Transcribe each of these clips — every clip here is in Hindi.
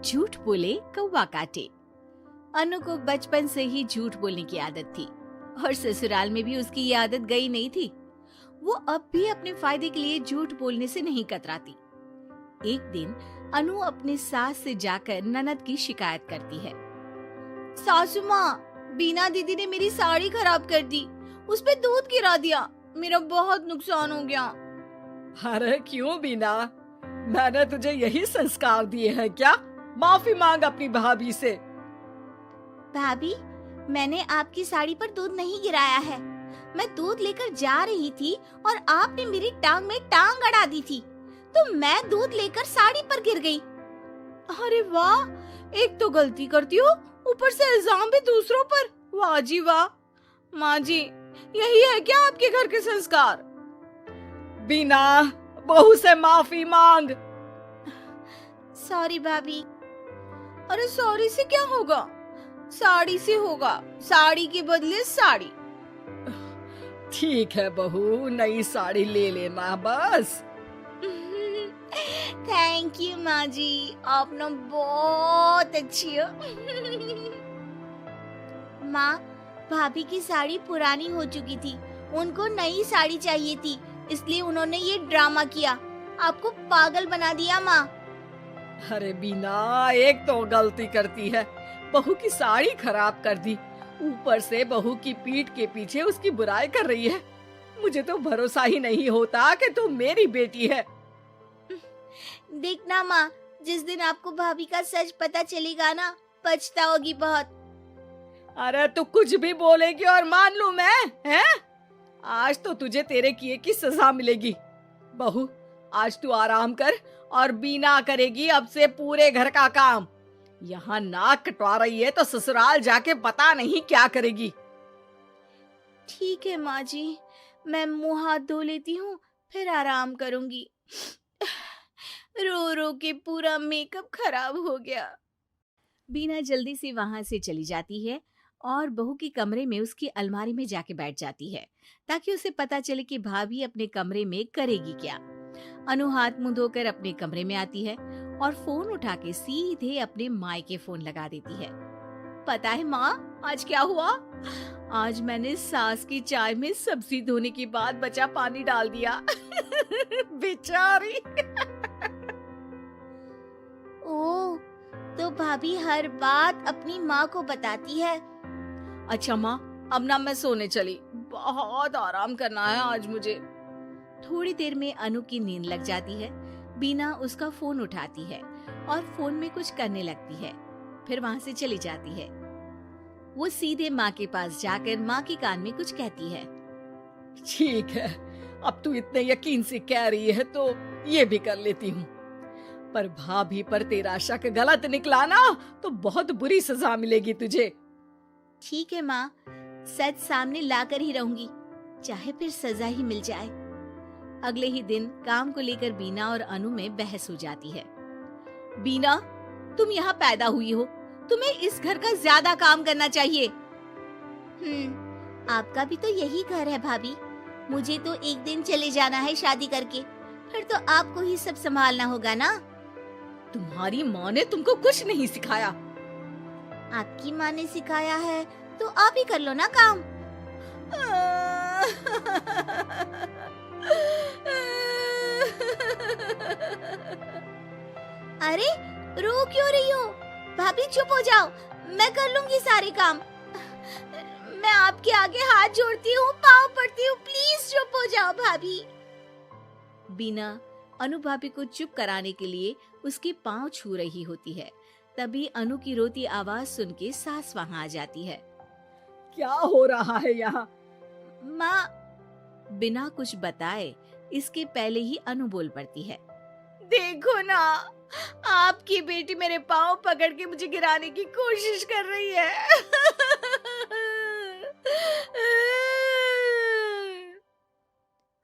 झूठ बोले कौवा काटे। अनु को बचपन से ही झूठ बोलने की आदत थी और ससुराल में भी उसकी ये आदत गई नहीं थी। वो अब भी अपने फायदे के लिए झूठ बोलने से नहीं कतराती। एक दिन अनु अपने सास से जाकर ननद की शिकायत करती है। सासू माँ, बीना दीदी ने मेरी साड़ी खराब कर दी, उस पे दूध गिरा दिया, मेरा बहुत नुकसान हो गया। अरे क्यों बीना, मैंने तुझे यही संस्कार दिए हैं क्या? माफी मांग अपनी भाभी से। भाभी, मैंने आपकी साड़ी पर दूध नहीं गिराया है। मैं दूध लेकर जा रही थी और आपने मेरी टांग में टांग अड़ा दी थी, तो मैं दूध लेकर साड़ी पर गिर गई। अरे वाह, एक तो गलती करती हो, ऊपर से इल्जाम भी दूसरों पर। वाह जी वाह। माँ जी, यही है क्या आपके घर के संस्कार? बीना, बहू से माफी मांग। सॉरी भाभी। अरे सॉरी से क्या होगा, साड़ी से होगा, साड़ी के बदले साड़ी। ठीक है बहू, नई साड़ी ले लेना बस। थैंक यू माँ जी, आप ना बहुत अच्छी हो। माँ, भाभी की साड़ी पुरानी हो चुकी थी, उनको नई साड़ी चाहिए थी, इसलिए उन्होंने ये ड्रामा किया, आपको पागल बना दिया माँ। अरे बीना, एक तो गलती करती है, बहू की साड़ी खराब कर दी, ऊपर से बहू की पीठ के पीछे उसकी बुराई कर रही है। मुझे तो भरोसा ही नहीं होता कि तू मेरी बेटी है। देखना माँ, जिस दिन आपको भाभी का सच पता चलेगा ना, पछताओगी बहुत। अरे तू कुछ भी बोलेगी और मान लूं मैं, हैं? आज तो तुझे तेरे किए की सजा मिलेगी। बहू, आज तू आराम कर और बीना करेगी अब से पूरे घर का काम। यहाँ नाक कटवा रही है तो ससुराल जाके पता नहीं क्या करेगी। ठीक है माँ जी, मैं मुंह हाथ धो लेती हूँ, फिर आराम करूंगी। रो रो के पूरा मेकअप खराब हो गया। बीना जल्दी से वहां से चली जाती है और बहू के कमरे में उसकी अलमारी में जाके बैठ जाती है, ताकि उसे पता चले कि भाभी अपने कमरे में करेगी क्या। अनु हाथ मुंह धोकर अपने कमरे में आती है और फोन उठा के सीधे अपने मायके फोन लगा देती है। पता है माँ, आज क्या हुआ? आज मैंने सास की चाय में सब्जी धोने के बाद बचा पानी डाल दिया। बेचारी। ओह, तो भाभी हर बात अपनी माँ को बताती है। अच्छा माँ, अब ना मैं सोने चली, बहुत आराम करना है आज मुझे। थोड़ी देर में अनु की नींद लग जाती है। बीना उसका फोन उठाती है और फोन में कुछ करने लगती है, फिर वहाँ से चली जाती है। वो सीधे माँ के पास जाकर माँ के कान में कुछ कहती है। ठीक है, अब तू इतने यकीन से कह रही है तो ये भी कर लेती हूँ, पर भाभी पर तेरा शक गलत निकला ना तो बहुत बुरी सजा मिलेगी तुझे। ठीक है माँ, सच सामने लाकर ही रहूंगी, चाहे फिर सजा ही मिल जाए। अगले ही दिन काम को लेकर बीना और अनु में बहस हो जाती है। बीना, तुम यहाँ पैदा हुई हो, तुम्हें इस घर का ज्यादा काम करना चाहिए। आपका भी तो यही घर है भाभी, मुझे तो एक दिन चले जाना है शादी करके, फिर तो आपको ही सब संभालना होगा ना। तुम्हारी माँ ने तुमको कुछ नहीं सिखाया। आपकी माँ ने सिखाया है तो आप ही कर लो ना काम। अरे रो क्यों रही हो? भाभी चुप हो जाओ, मैं कर लूंगी सारे काम। मैं आपके आगे हाथ जोड़ती हूँ, पाँव पड़ती हूँ, प्लीज चुप हो जाओ भाभी। बीना अनु भाभी को चुप कराने के लिए उसके पाँव छू रही होती है। तभी अनु की रोती आवाज सुन के सास वहाँ आ जाती है। क्या हो रहा है यहाँ? माँ, बिना कुछ बताए इसके पहले ही अनु बोल पड़ती है। देखो ना, आपकी बेटी मेरे पाँव पकड़ के मुझे गिराने की कोशिश कर रही है।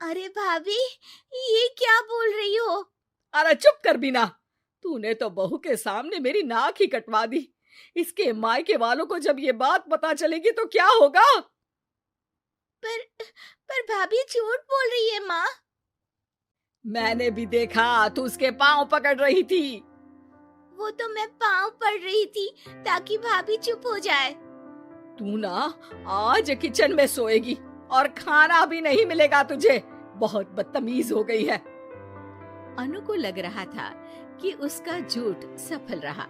अरे भाभी, ये क्या बोल रही हो? अरे चुप कर बीना, तूने तो बहू के सामने मेरी नाक ही कटवा दी। इसके मायके वालों को जब ये बात पता चलेगी तो क्या होगा? पर भाभी झूठ बोल रही है माँ। मैंने भी देखा, तू उसके पांव पकड़ रही थी। वो तो मैं पाँव पड़ रही थी ताकि भाभी चुप हो जाए। तू ना आज किचन में सोएगी और खाना भी नहीं मिलेगा तुझे। बहुत बदतमीज हो गई है। अनु को लग रहा था कि उसका झूठ सफल रहा,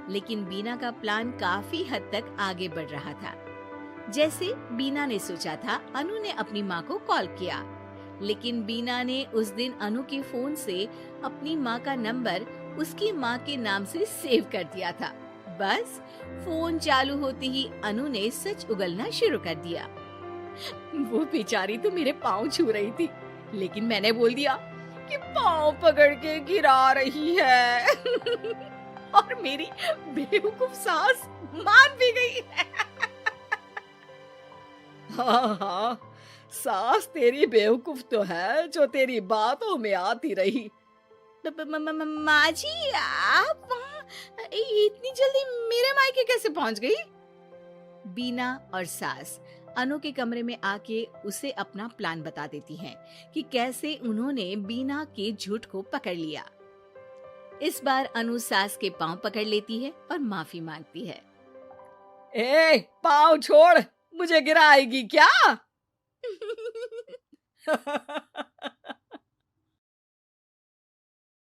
लेकिन बीना का प्लान काफी हद तक आगे बढ़ रहा था। जैसे बीना ने सोचा था, अनु ने अपनी माँ को कॉल किया, लेकिन बीना ने उस दिन अनु के फोन से अपनी माँ का नंबर उसकी माँ के नाम से सेव कर दिया था। बस फोन चालू होते ही अनु ने सच उगलना शुरू कर दिया। वो बेचारी तो मेरे पाँव छू रही थी, लेकिन मैंने बोल दिया कि पाँव पकड़ के गिरा रही है। और मेरी बेवकूफ सास मान भी गई। हाँ, सास तेरी बेवकूफ तो है जो तेरी बातों में आती रही। माँ जी, आप वहाँ इतनी जल्दी मेरे मायके कैसे पहुँच गई? बीना और सास अनु के कमरे में आके उसे अपना प्लान बता देती हैं कि कैसे उन्होंने बीना के झूठ को पकड़ लिया। इस बार अनु सास के पांव पकड़ लेती है और माफी मांगती है। ए, पांव छोड़, मुझे गिराएगी क्या?